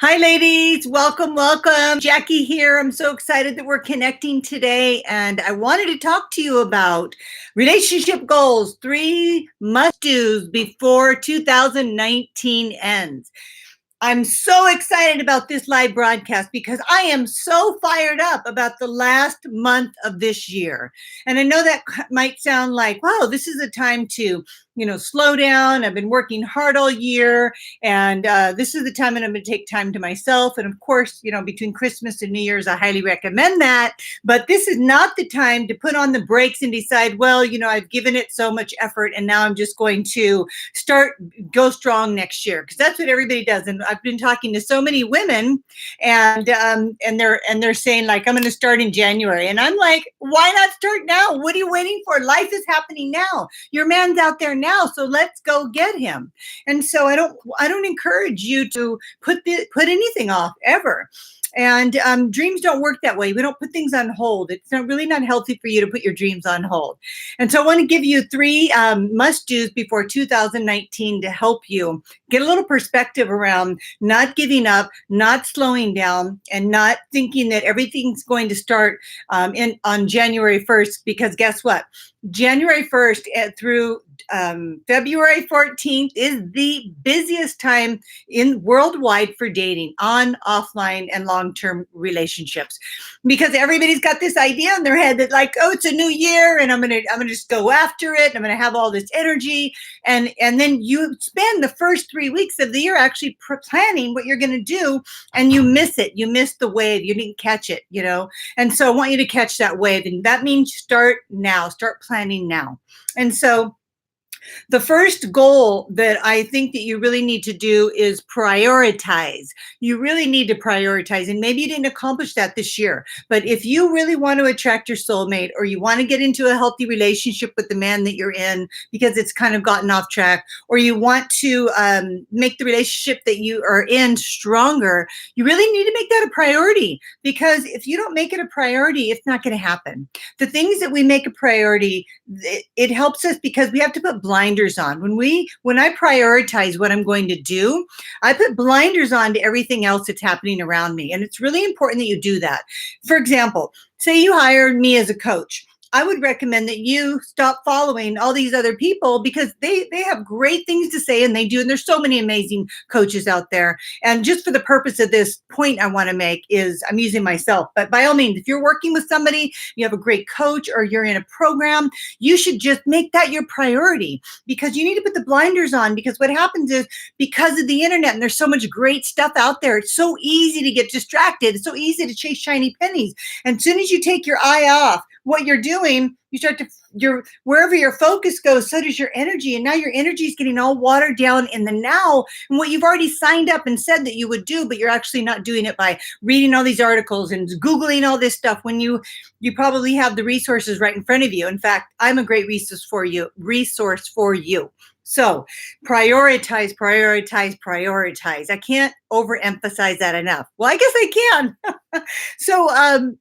Hi, ladies. Welcome, welcome. Jackie here. I'm so excited that we're connecting today. And I wanted to talk to you about relationship goals, 3 must-dos before 2019 ends. I'm so excited about this live broadcast because I am so fired up about the last month of this year. And I know that might sound like, wow, this is a time to, slow down. I've been working hard all year, and this is the time that I'm going to take time to myself. And of course, between Christmas and New Year's, I highly recommend that. But this is not the time to put on the brakes and decide, well, I've given it so much effort, and now I'm just going to go strong next year, because that's what everybody does. And I've been talking to so many women, and they're saying, like, I'm going to start in January, and I'm like, why not start now? What are you waiting for? Life is happening now. Your man's out there now, so let's go get him. And so I don't encourage you to put anything off ever. And dreams don't work that way. We don't put things on hold. It's really not healthy for you to put your dreams on hold. And so I want to give you 3 must-dos before 2019 to help you get a little perspective around not giving up, not slowing down, and not thinking that everything's going to start on January 1st, because guess what? January 1st through February 14th is the busiest time in worldwide for dating, on, offline, and long-term relationships, because everybody's got this idea in their head that, like, oh, it's a new year, and I'm gonna just go after it, and I'm gonna have all this energy, and then you spend the first 3 weeks of the year actually planning what you're gonna do, and you miss it. You miss the wave. You didn't catch it, And so I want you to catch that wave, and that means start now. Start planning now. And so the first goal that I think that you really need to do is prioritize. You really need to prioritize. And maybe you didn't accomplish that this year, but if you really want to attract your soulmate, or you want to get into a healthy relationship with the man that you're in because it's kind of gotten off track, or you want to make the relationship that you are in stronger, you really need to make that a priority, because if you don't make it a priority, it's not going to happen. The things that we make a priority, it helps us, because we have to put blinders on. When I prioritize what I'm going to do, I put blinders on to everything else that's happening around me. And it's really important that you do that. For example, say you hired me as a coach. I would recommend that you stop following all these other people, because they have great things to say, and they do. And there's so many amazing coaches out there. And just for the purpose of this point I want to make is, I'm using myself, but by all means, if you're working with somebody, you have a great coach, or you're in a program, you should just make that your priority, because you need to put the blinders on. Because what happens is, because of the internet, and there's so much great stuff out there, it's so easy to get distracted. It's so easy to chase shiny pennies. And as soon as you take your eye off what you're doing, you start to, wherever your focus goes, so does your energy. And now your energy is getting all watered down in the now, and what you've already signed up and said that you would do, but you're actually not doing it by reading all these articles and Googling all this stuff, when you probably have the resources right in front of you. In fact, I'm a great resource for you. So prioritize, prioritize, prioritize. I can't overemphasize that enough. Well, I guess I can. So,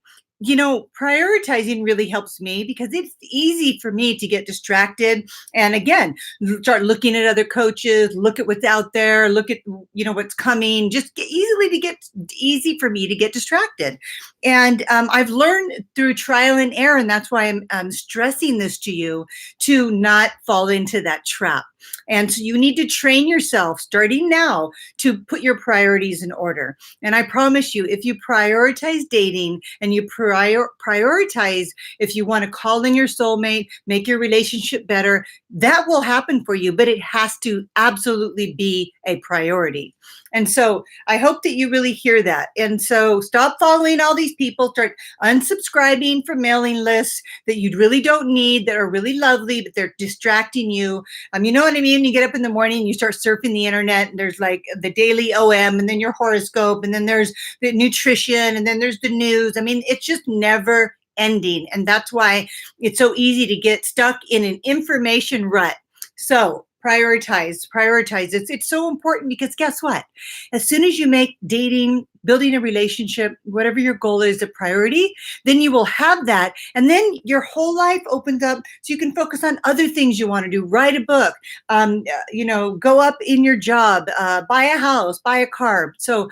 prioritizing really helps me, because it's easy for me to get distracted. And again, start looking at other coaches, look at what's out there, look at, what's coming, easy for me to get distracted. And I've learned through trial and error, and that's why I'm stressing this to you, to not fall into that trap. And so you need to train yourself starting now to put your priorities in order. And I promise you, if you prioritize dating, and you prioritize if you want to call in your soulmate, make your relationship better, that will happen for you, but it has to absolutely be a priority. And so I hope that you really hear that. And so stop following all these people, start unsubscribing from mailing lists that you really don't need, that are really lovely, but they're distracting you. You know what I mean? You get up in the morning and you start surfing the internet, and there's like the daily OM, and then your horoscope, and then there's the nutrition, and then there's the news. I mean, it's just never ending. And that's why it's so easy to get stuck in an information rut. So prioritize. It's so important because guess what? As soon as you make dating, building a relationship, whatever your goal is, a priority, then you will have that. And then your whole life opens up so you can focus on other things you want to do. Write a book, go up in your job, buy a house, buy a car. So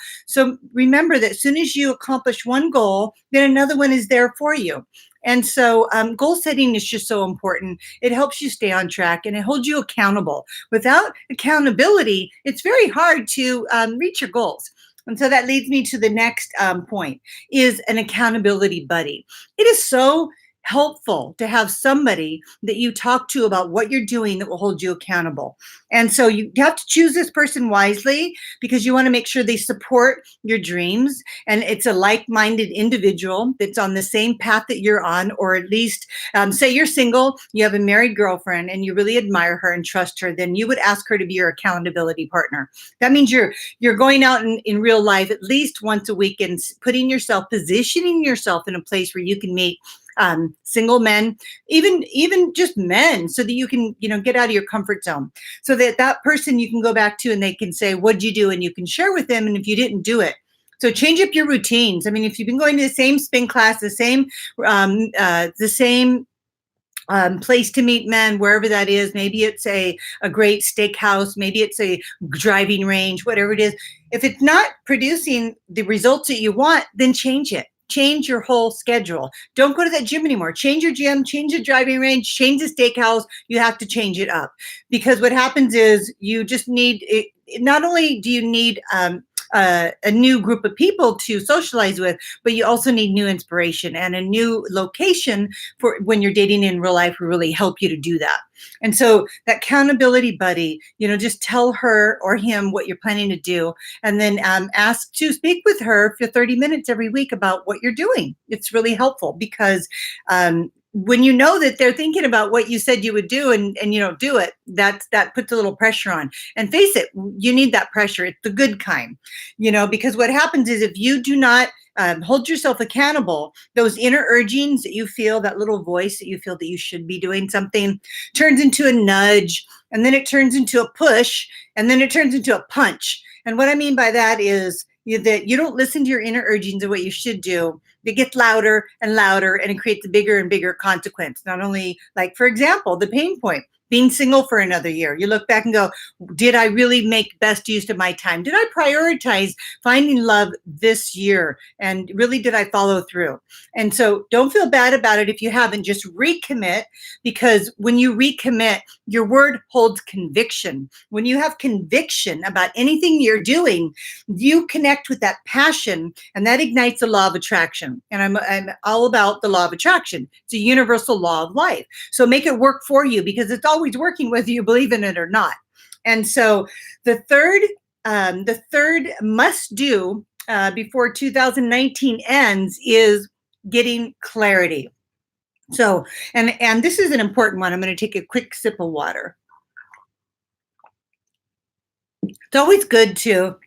remember that as soon as you accomplish one goal, then another one is there for you. And so goal setting is just so important. It helps you stay on track and it holds you accountable. Without accountability, it's very hard to reach your goals. And so that leads me to the next point, is an accountability buddy. It is so helpful to have somebody that you talk to about what you're doing that will hold you accountable. And so you have to choose this person wisely because you want to make sure they support your dreams and it's a like-minded individual that's on the same path that you're on, or at least say you're single, you have a married girlfriend and you really admire her and trust her, then you would ask her to be your accountability partner. That means you're going out in real life at least once a week and positioning yourself in a place where you can meet single men, even just men, so that you can, get out of your comfort zone, so that person you can go back to and they can say, what'd you do? And you can share with them. And if you didn't do it, so change up your routines. I mean, if you've been going to the same spin class, the same place to meet men, wherever that is, maybe it's a great steakhouse, maybe it's a driving range, whatever it is. If it's not producing the results that you want, then change it. Change your whole schedule. Don't go to that gym anymore. Change your gym, change the driving range, change the steakhouse. You have to change it up, because what happens is you just need it. Not only do you need a new group of people to socialize with, but you also need new inspiration, and a new location for when you're dating in real life will really help you to do that. And so that accountability buddy, just tell her or him what you're planning to do, and then ask to speak with her for 30 minutes every week about what you're doing. It's really helpful because when you know that they're thinking about what you said you would do and you don't do it, that puts a little pressure on. And face it, you need that pressure. It's the good kind, because what happens is if you do not hold yourself accountable, those inner urgings that you feel, that little voice that you feel that you should be doing something, turns into a nudge, and then it turns into a push, and then it turns into a punch. And what I mean by that is that you don't listen to your inner urgings of what you should do. It gets louder and louder, and it creates a bigger and bigger consequence. Not only, like, for example, the pain point, being single for another year. You look back and go, did I really make best use of my time? Did I prioritize finding love this year? And really, did I follow through? And so don't feel bad about it if you haven't. Just recommit, because when you recommit, your word holds conviction. When you have conviction about anything you're doing, you connect with that passion, and that ignites the law of attraction. And I'm all about the law of attraction. It's a universal law of life. So make it work for you, because it's always working whether you believe in it or not. And so the third must do before 2019 ends is getting clarity. So, and this is an important one. I'm going to take a quick sip of water. It's always good to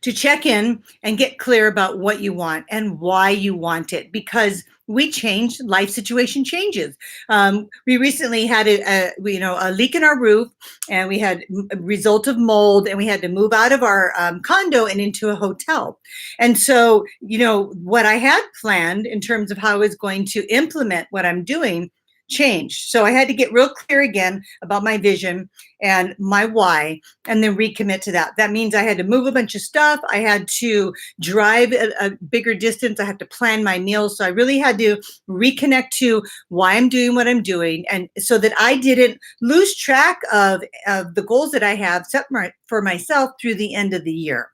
check in and get clear about what you want and why you want it, because we change, life situation changes. We recently had a leak in our roof, and we had a result of mold, and we had to move out of our condo and into a hotel. And so, what I had planned in terms of how I was going to implement what I'm doing changed. So I had to get real clear again about my vision and my why, and then recommit to that. That means I had to move a bunch of stuff. I had to drive a bigger distance. I had to plan my meals. So I really had to reconnect to why I'm doing what I'm doing, and so that I didn't lose track of the goals that I have set for myself through the end of the year.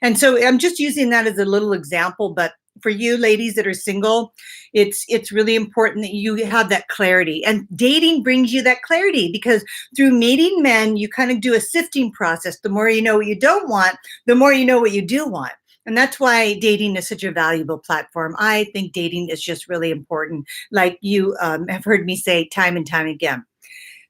And so I'm just using that as a little example, but for you ladies that are single, it's really important that you have that clarity. And dating brings you that clarity, because through meeting men, you kind of do a sifting process. The more you know what you don't want, the more you know what you do want. And that's why dating is such a valuable platform. I think dating is just really important, like you have heard me say time and time again.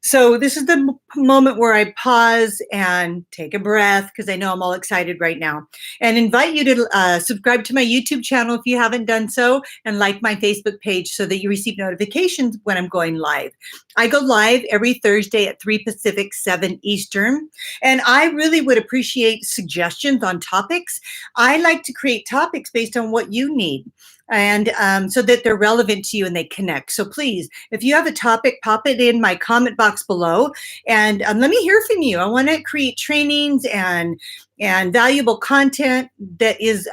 So this is the moment where I pause and take a breath because I know I'm all excited right now, and invite you to subscribe to my YouTube channel if you haven't done so, and like my Facebook page so that you receive notifications when I'm going live. I go live every Thursday at 3 Pacific, 7 Eastern, and I really would appreciate suggestions on topics. I like to create topics based on what you need, and so that they're relevant to you and they connect. So please, if you have a topic, pop it in my comment box below, and let me hear from you. I want to create trainings and valuable content that is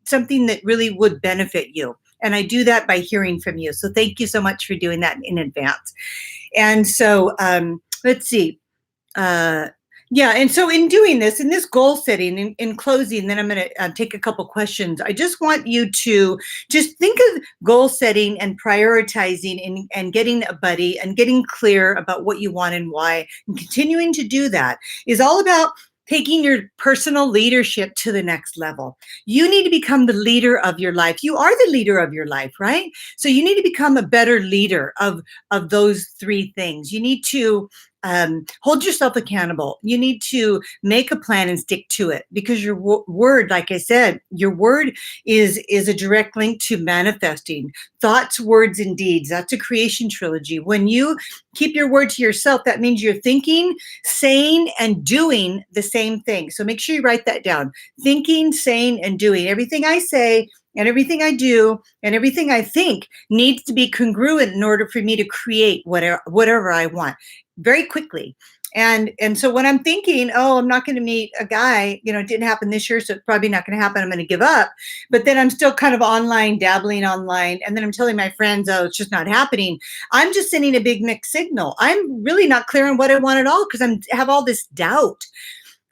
something that really would benefit you. And I do that by hearing from you. So thank you so much for doing that in advance. And so let's see. Yeah, and so in doing this, in this goal setting, in closing, then I'm going to take a couple questions. I just want you to just think of goal setting and prioritizing and getting a buddy and getting clear about what you want and why, and continuing to do that is all about taking your personal leadership to the next level. You need to become the leader of your life. You are the leader of your life, right? So you need to become a better leader of those three things. You need to hold yourself accountable. You need to make a plan and stick to it, because your word, like I said, your word is a direct link to manifesting. Thoughts, words, and deeds. That's a creation trilogy. When you keep your word to yourself, that means you're thinking, saying, and doing the same thing. So make sure you write that down. Thinking, saying, and doing. Everything I say and everything I do and everything I think needs to be congruent in order for me to create whatever I want very quickly. And so when I'm thinking, oh, I'm not going to meet a guy, it didn't happen this year, so it's probably not going to happen, I'm going to give up. But then I'm still kind of online, dabbling online. And then I'm telling my friends, oh, it's just not happening. I'm just sending a big mixed signal. I'm really not clear on what I want at all because I have all this doubt.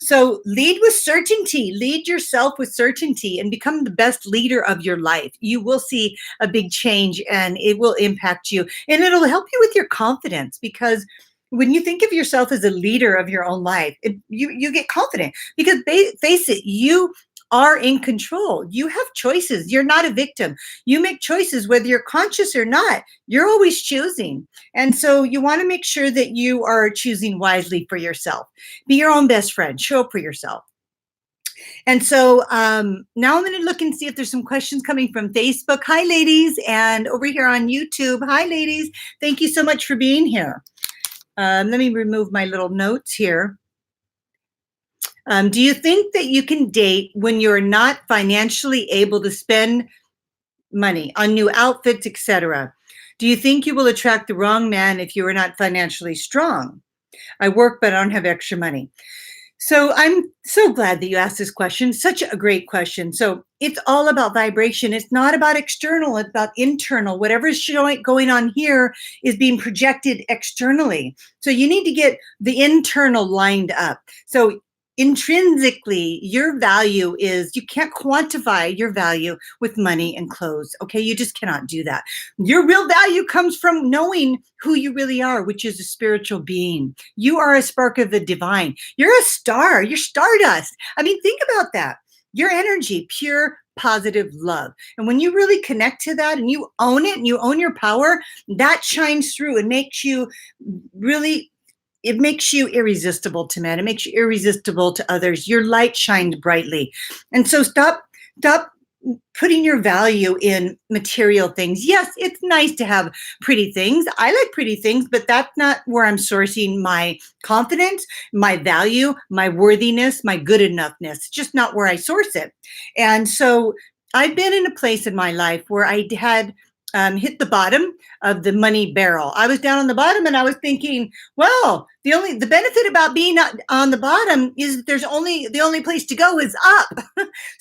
So lead with certainty, lead yourself with certainty, and become the best leader of your life. You will see a big change, and it will impact you, and it'll help you with your confidence, because when you think of yourself as a leader of your own life, you get confident, because face it, you are in control. You have choices. You're not a victim. You make choices whether you're conscious or not. You're always choosing. And so you want to make sure that you are choosing wisely for yourself. Be your own best friend. Show up for yourself. And so now I'm going to look and see if there's some questions coming from Facebook. Hi, ladies. And over here on YouTube. Hi, ladies. Thank you so much for being here. Let me remove my little notes here. Do you think that you can date when you're not financially able to spend money on new outfits, etc.? Do you think you will attract the wrong man if you are not financially strong? I work, but I don't have extra money. So I'm so glad that you asked this question. Such a great question. So it's all about vibration. It's not about external, it's about internal. Whatever's going on here is being projected externally. So you need to get the internal lined up. So intrinsically, your value is, you can't quantify your value with money and clothes. Okay, you just cannot do that. Your real value comes from knowing who you really are, which is a spiritual being. You are a spark of the divine. You're a star. You're stardust. I mean, think about that. Your energy, pure positive love. And when you really connect to that and you own it and you own your power, that shines through and makes you really, it makes you irresistible to men. It makes you irresistible to others. Your light shines brightly. And so stop putting your value in material things. Yes, it's nice to have pretty things. I like pretty things, but that's not where I'm sourcing my confidence, my value, my worthiness, my good enoughness. It's just not where I source it. And so I've been in a place in my life where I had hit the bottom of the money barrel. I was down on the bottom and I was thinking, well, the benefit about being on the bottom is that the only place to go is up.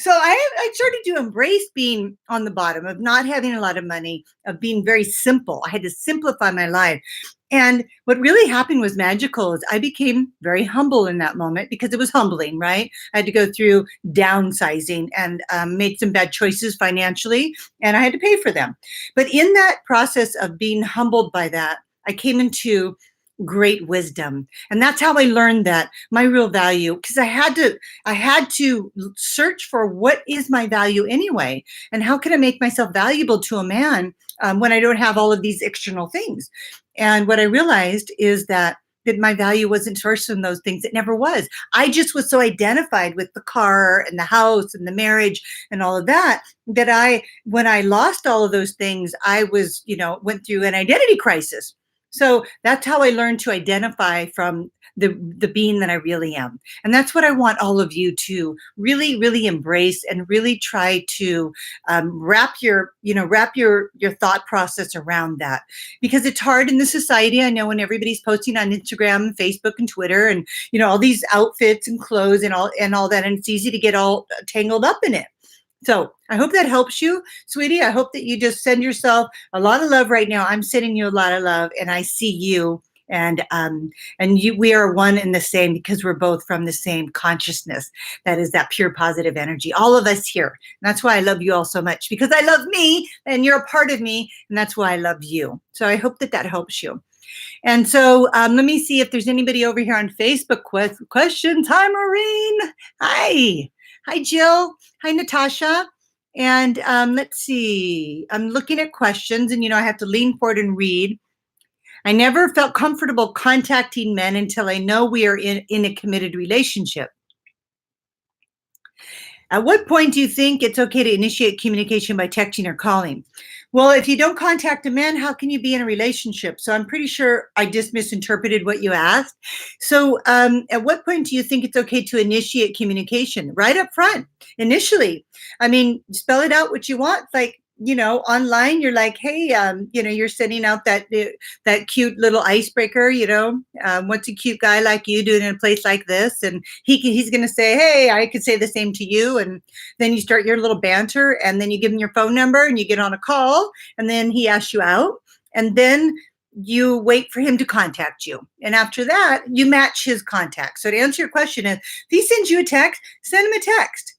So I started to embrace being on the bottom, of not having a lot of money, of being very simple. I had to simplify my life. And what really happened was magical. Is I became very humble in that moment, because it was humbling, right? I had to go through downsizing and made some bad choices financially, and I had to pay for them. But in that process of being humbled by that, I came into great wisdom. And that's how I learned that my real value, because I had to search for what is my value anyway, and how can I make myself valuable to a man when I don't have all of these external things. And what I realized is that that my value wasn't sourced from those things. It never was. I just was so identified with the car and the house and the marriage and all of that, that when I lost all of those things, I was, went through an identity crisis. So that's how I learned to identify from the being that I really am. And that's what I want all of you to really, really embrace and really try to wrap your thought process around that, because it's hard in the society. I know when everybody's posting on Instagram, Facebook, and Twitter, and all these outfits and clothes and all that, and it's easy to get all tangled up in it. So I hope that helps you, sweetie. I hope that you just send yourself a lot of love right now. I'm sending you a lot of love, and I see you. And we are one and the same, because we're both from the same consciousness. That is that pure positive energy. All of us here. And that's why I love you all so much, because I love me and you're a part of me. And that's why I love you. So I hope that helps you. And so let me see if there's anybody over here on Facebook. Questions. Hi, Maureen. Hi. Hi, Jill. Hi, Natasha. And let's see. I'm looking at questions, and I have to lean forward and read. I never felt comfortable contacting men until I know we are in a committed relationship. At what point do you think it's okay to initiate communication by texting or calling? Well, if you don't contact a man, how can you be in a relationship? So I'm pretty sure I just misinterpreted what you asked. So at what point do you think it's okay to initiate communication? Right up front, initially. I mean, spell it out what you want. Like, online, you're like, hey, you're sending out that cute little icebreaker, what's a cute guy like you doing in a place like this? And he's going to say, hey, I could say the same to you. And then you start your little banter, and then you give him your phone number and you get on a call, and then he asks you out, and then you wait for him to contact you. And after that, you match his contact. So to answer your question, if he sends you a text, send him a text.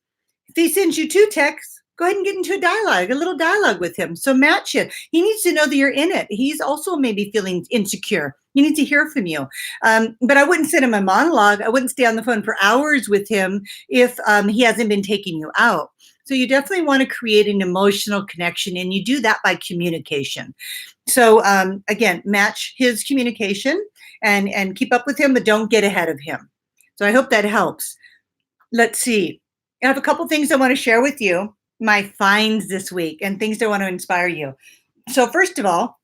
If he sends you 2 texts, go ahead and get into a little dialogue with him. So match it. He needs to know that you're in it. He's also maybe feeling insecure. He needs to hear from you. But I wouldn't send him a monologue. I wouldn't stay on the phone for hours with him if he hasn't been taking you out. So you definitely want to create an emotional connection, and you do that by communication. So again, match his communication and keep up with him, but don't get ahead of him. So I hope that helps. Let's see. I have a couple things I want to share with you, my finds this week, and things that want to inspire you. So first of all,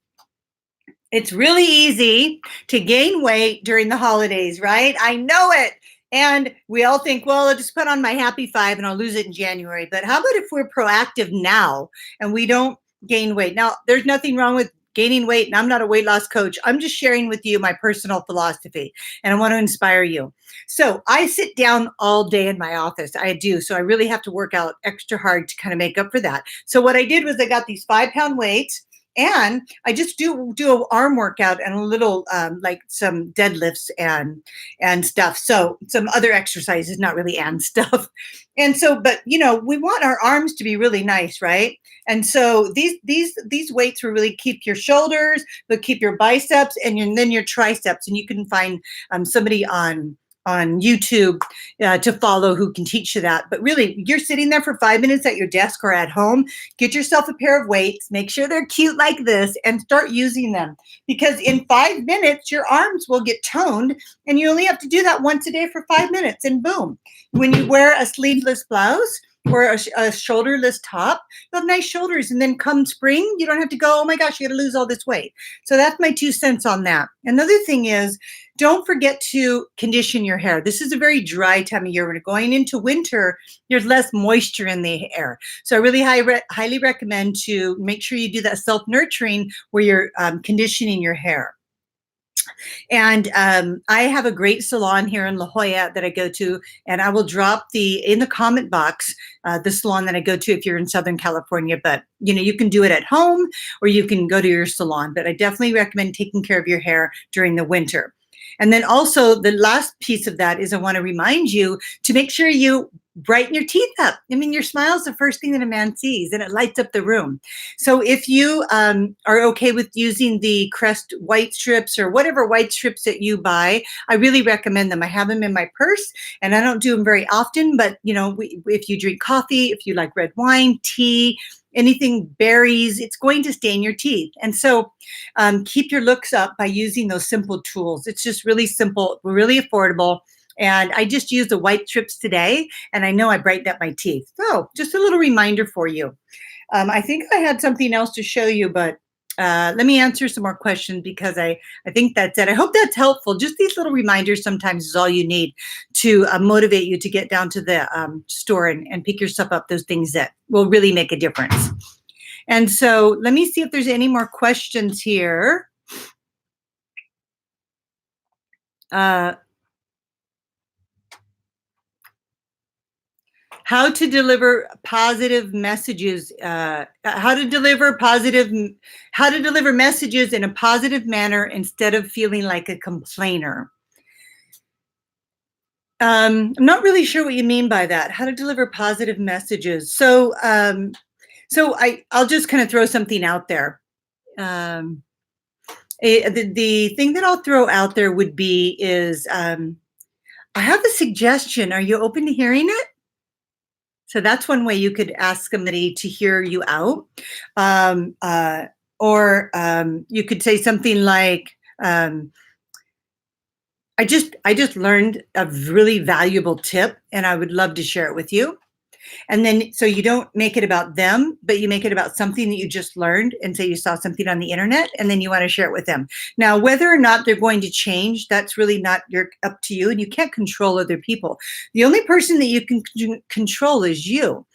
it's really easy to gain weight during the holidays, right? I know it. And we all think, well, I'll just put on my happy 5 and I'll lose it in January. But how about if we're proactive now and we don't gain weight? Now, there's nothing wrong with gaining weight, and I'm not a weight loss coach. I'm just sharing with you my personal philosophy, and I want to inspire you. So I sit down all day in my office. I do. So I really have to work out extra hard to kind of make up for that. So what I did was I got these 5-pound weights, and I just do an arm workout and a little like some deadlifts and stuff. So some other exercises, not really and stuff. And so, but we want our arms to be really nice, right? And so these weights will really keep your shoulders, but keep your biceps and then your triceps. And you can find somebody on YouTube to follow who can teach you that. But really, you're sitting there for 5 minutes at your desk or at home. Get yourself a pair of weights, make sure they're cute like this, and start using them. Because in 5 minutes, your arms will get toned, and you only have to do that once a day for 5 minutes, and boom. When you wear a sleeveless blouse or a shoulderless top, you have nice shoulders. And then come spring, you don't have to go, oh my gosh, you got to lose all this weight. So that's my 2 cents on that. Another thing is, don't forget to condition your hair. This is a very dry time of year. When we're going into winter, there's less moisture in the air. So I really highly recommend to make sure you do that self-nurturing where you're conditioning your hair. And I have a great salon here in La Jolla that I go to, and I will drop in the comment box the salon that I go to if you're in Southern California. But you can do it at home or you can go to your salon. But I definitely recommend taking care of your hair during the winter. And then also the last piece of that is I want to remind you to make sure you brighten your teeth up. I mean, your smile is the first thing that a man sees, and it lights up the room. So if you are okay with using the Crest white strips or whatever white strips that you buy, I really recommend them. I have them in my purse, and I don't do them very often, but if you drink coffee, if you like red wine, tea, anything berries, it's going to stain your teeth. And so keep your looks up by using those simple tools. It's just really simple, really affordable. And I just used the white strips today, and I know I brightened up my teeth. So just a little reminder for you. I think I had something else to show you, but let me answer some more questions because I think that's it. I hope that's helpful. Just these little reminders sometimes is all you need to motivate you to get down to the store and pick yourself up those things that will really make a difference. And so let me see if there's any more questions here. How to deliver positive messages, how to deliver messages in a positive manner instead of feeling like a complainer. I'm not really sure what you mean by that. How to deliver positive messages. So I'll just kind of throw something out there. The thing that I'll throw out there would be is I have a suggestion. Are you open to hearing it? So that's one way you could ask somebody to hear you out. Or you could say something like, I just learned a really valuable tip and I would love to share it with you. And then, so you don't make it about them, but you make it about something that you just learned and say you saw something on the internet and then you want to share it with them. Now, whether or not they're going to change, that's really not up to you, and you can't control other people. The only person that you can control is you.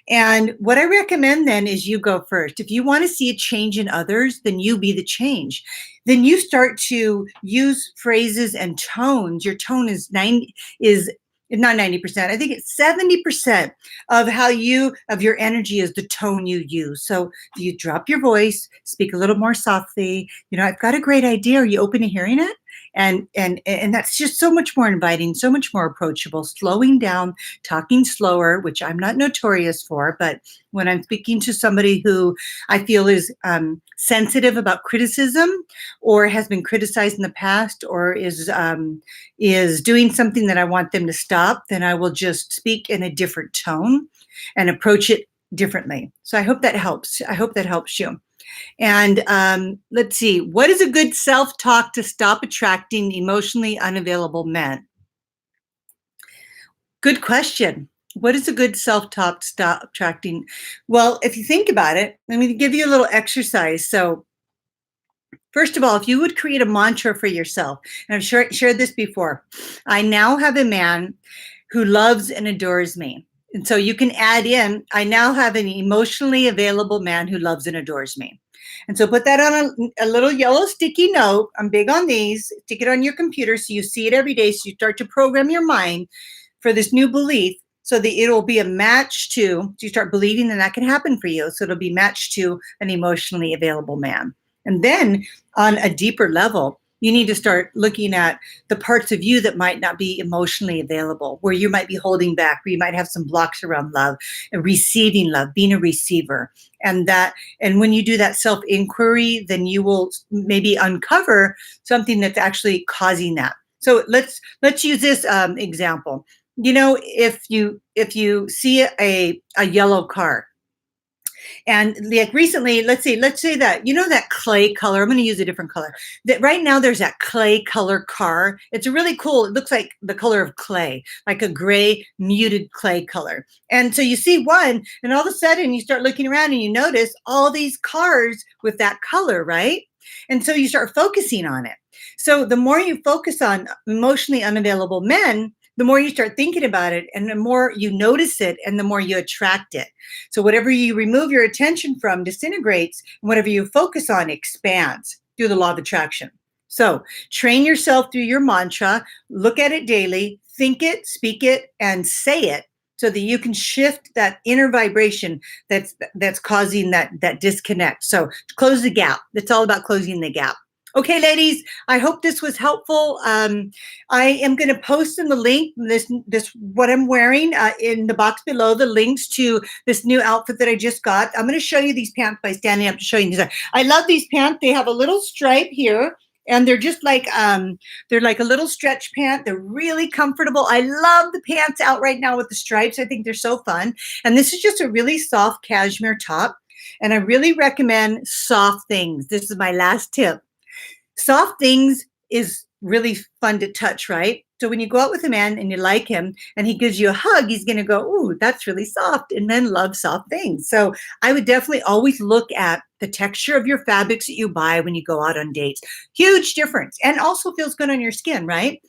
And what I recommend then is you go first. If you want to see a change in others, then you be the change. Then you start to use phrases and tones. Your tone is not 90%. I think it's 70% of your energy is the tone you use. So you drop your voice, speak a little more softly. I've got a great idea. Are you open to hearing it? And that's just so much more inviting, so much more approachable, slowing down, talking slower, which I'm not notorious for, but when I'm speaking to somebody who I feel is sensitive about criticism or has been criticized in the past or is doing something that I want them to stop, then I will just speak in a different tone and approach it differently. So I hope that helps. I hope that helps you. And let's see, what is a good self-talk to stop attracting emotionally unavailable men? Good question. What is a good self-talk to stop attracting? Well, if you think about it, let me give you a little exercise. So first of all, if you would create a mantra for yourself, and I've shared this before, I now have a man who loves and adores me. And so you can add in, I now have an emotionally available man who loves and adores me. And so put that on a little yellow sticky note. I'm big on these. Stick it on your computer so you see it every day. So you start to program your mind for this new belief so that it'll be a match to, so you start believing that can happen for you. So it'll be matched to an emotionally available man. And then on a deeper level, you need to start looking at the parts of you that might not be emotionally available, where you might be holding back, where you might have some blocks around love and receiving love, being a receiver. And when you do that self-inquiry, then you will maybe uncover something that's actually causing that. So let's use this example. If you see a yellow car, and like recently, let's say that, that clay color, I'm going to use a different color, that right now there's that clay color car. It's a really cool, it looks like the color of clay, like a gray muted clay color. And so you see one, and all of a sudden you start looking around and you notice all these cars with that color, right? And so you start focusing on it. So the more you focus on emotionally unavailable men, the more you start thinking about it and the more you notice it and the more you attract it. So whatever you remove your attention from disintegrates, and whatever you focus on expands through the law of attraction. So train yourself through your mantra, look at it daily, think it, speak it, and say it so that you can shift that inner vibration that's causing that disconnect. So close the gap. It's all about closing the gap. Okay, ladies, I hope this was helpful. I am going to post in the link, this what I'm wearing in the box below, the links to this new outfit that I just got. I'm going to show you these pants by standing up to show you these. I love these pants. They have a little stripe here And they're like a little stretch pant. They're really comfortable. I love the pants out right now with the stripes. I think they're so fun. And this is just a really soft cashmere top. And I really recommend soft things. This is my last tip. Soft things is really fun to touch, right? So when you go out with a man and you like him and he gives you a hug, he's going to go, "Ooh, that's really soft." And men love soft things. So I would definitely always look at the texture of your fabrics that you buy when you go out on dates. Huge difference. And also feels good on your skin, right?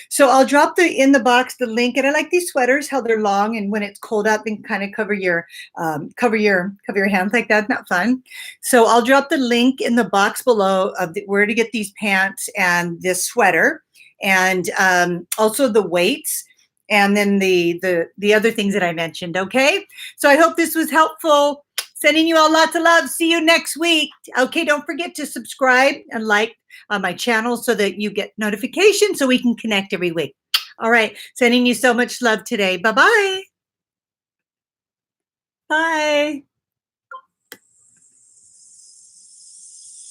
So I'll drop in the box the link, and I like these sweaters how they're long, and when it's cold out, they can kind of cover your hands like that. Not fun. So I'll drop the link in the box below of where to get these pants and this sweater, and also the weights, and then the other things that I mentioned. Okay, so I hope this was helpful. Sending you all lots of love. See you next week. Okay, don't forget to subscribe and like my channel so that you get notifications so we can connect every week. All right, sending you so much love today. Bye-bye.